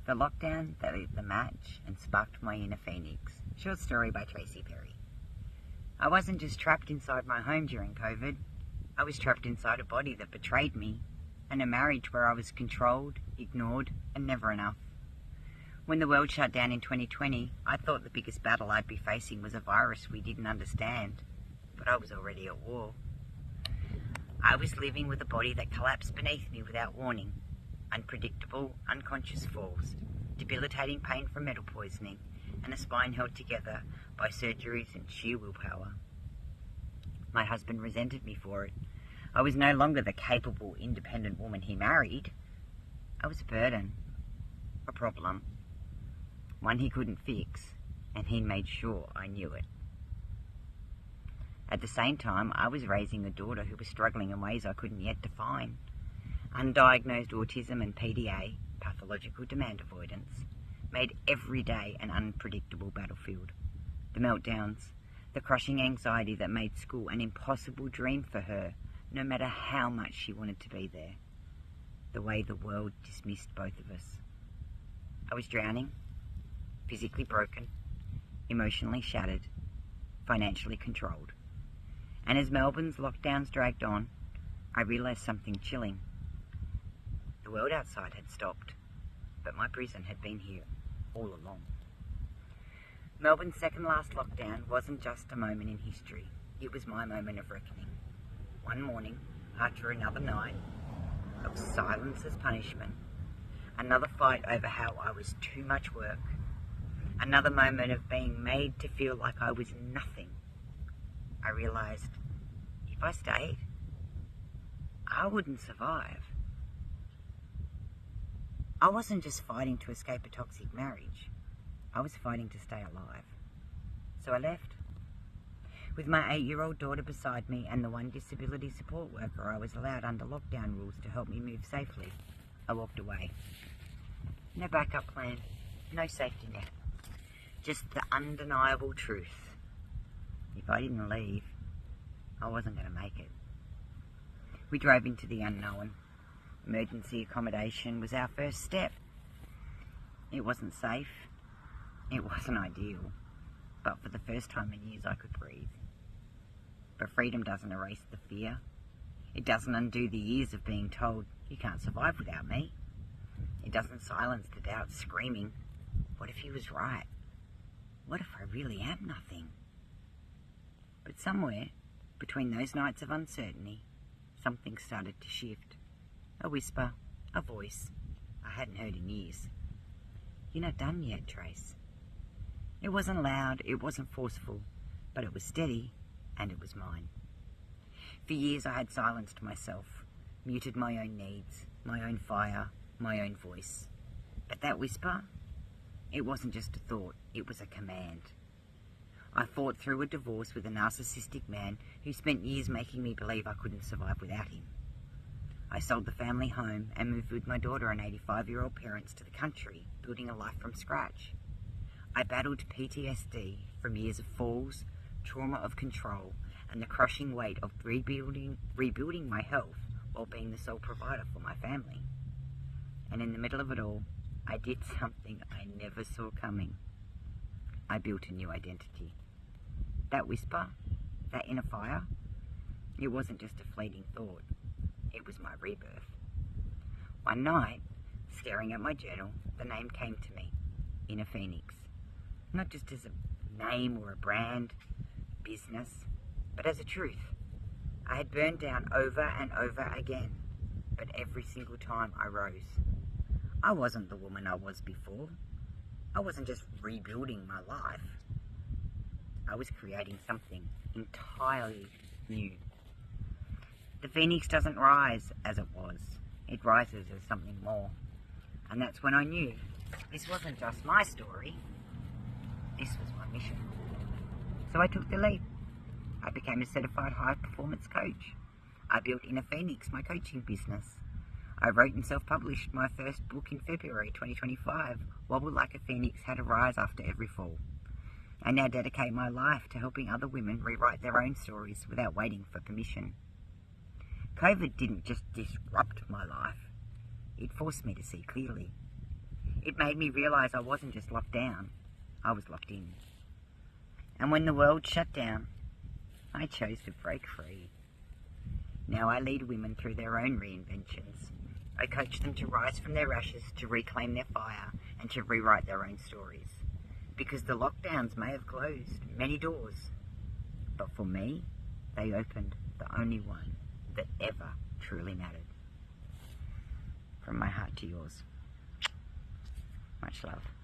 The lockdown that lit the match and sparked my inner phoenix. Short story by Tracy Perry. I wasn't just trapped inside my home during COVID. I was trapped inside a body that betrayed me, and a marriage where I was controlled, ignored, and never enough. When the world shut down in 2020, I thought the biggest battle I'd be facing was a virus we didn't understand, but I was already at war. I was living with a body that collapsed beneath me without warning. Unpredictable, unconscious falls, debilitating pain from metal poisoning, and a spine held together by surgeries and sheer willpower. My husband resented me for it. I was no longer the capable, independent woman he married. I was a burden, a problem, one he couldn't fix, and he made sure I knew it. At the same time, I was raising a daughter who was struggling in ways I couldn't yet define. Undiagnosed autism and PDA, pathological demand avoidance, made every day an unpredictable battlefield. The meltdowns, the crushing anxiety that made school an impossible dream for her, no matter how much she wanted to be there. The way the world dismissed both of us. I was drowning, physically broken, emotionally shattered, financially controlled. And as Melbourne's lockdowns dragged on, I realised something chilling. The world outside had stopped, but my prison had been here all along. Melbourne's second last lockdown wasn't just a moment in history, it was my moment of reckoning. One morning, after another night of silence as punishment, another fight over how I was too much work, another moment of being made to feel like I was nothing, I realised if I stayed, I wouldn't survive. I wasn't just fighting to escape a toxic marriage. I was fighting to stay alive. So I left. With my 8-year-old daughter beside me and the one disability support worker I was allowed under lockdown rules to help me move safely, I walked away. No backup plan, no safety net. Just the undeniable truth. If I didn't leave, I wasn't going to make it. We drove into the unknown. Emergency accommodation was our first step. It wasn't safe, it wasn't ideal, but for the first time in years I could breathe. But freedom doesn't erase the fear. It doesn't undo the years of being told, you can't survive without me. It doesn't silence the doubt screaming, what if he was right? What if I really am nothing? But somewhere, between those nights of uncertainty, something started to shift. A whisper, a voice I hadn't heard in years. You're not done yet, Trace. It wasn't loud, it wasn't forceful, but it was steady, and it was mine. For years I had silenced myself, muted my own needs, my own fire, my own voice. But that whisper, it wasn't just a thought, it was a command. I fought through a divorce with a narcissistic man who spent years making me believe I couldn't survive without him. I sold the family home and moved with my daughter and 85-year-old parents to the country, building a life from scratch. I battled PTSD from years of falls, trauma of control, and the crushing weight of rebuilding my health while being the sole provider for my family. And in the middle of it all, I did something I never saw coming. I built a new identity. That whisper, that inner fire, it wasn't just a fleeting thought. It was my rebirth. One night, staring at my journal, the name came to me, InnerPhoenix. Not just as a name or a brand, business, but as a truth. I had burned down over and over again, but every single time I rose. I wasn't the woman I was before. I wasn't just rebuilding my life. I was creating something entirely new. The phoenix doesn't rise as it was. It rises as something more. And that's when I knew this wasn't just my story. This was my mission. So I took the leap. I became a certified high-performance coach. I built InnerPhoenix, my coaching business. I wrote and self-published my first book in February 2025, Wobble Like a Phoenix, How to Rise After Every Fall. I now dedicate my life to helping other women rewrite their own stories without waiting for permission. COVID didn't just disrupt my life, it forced me to see clearly. It made me realise I wasn't just locked down, I was locked in. And when the world shut down, I chose to break free. Now I lead women through their own reinventions. I coach them to rise from their ashes, to reclaim their fire, and to rewrite their own stories. Because the lockdowns may have closed many doors, but for me, they opened the only one that ever truly mattered. From my heart to yours. Much love.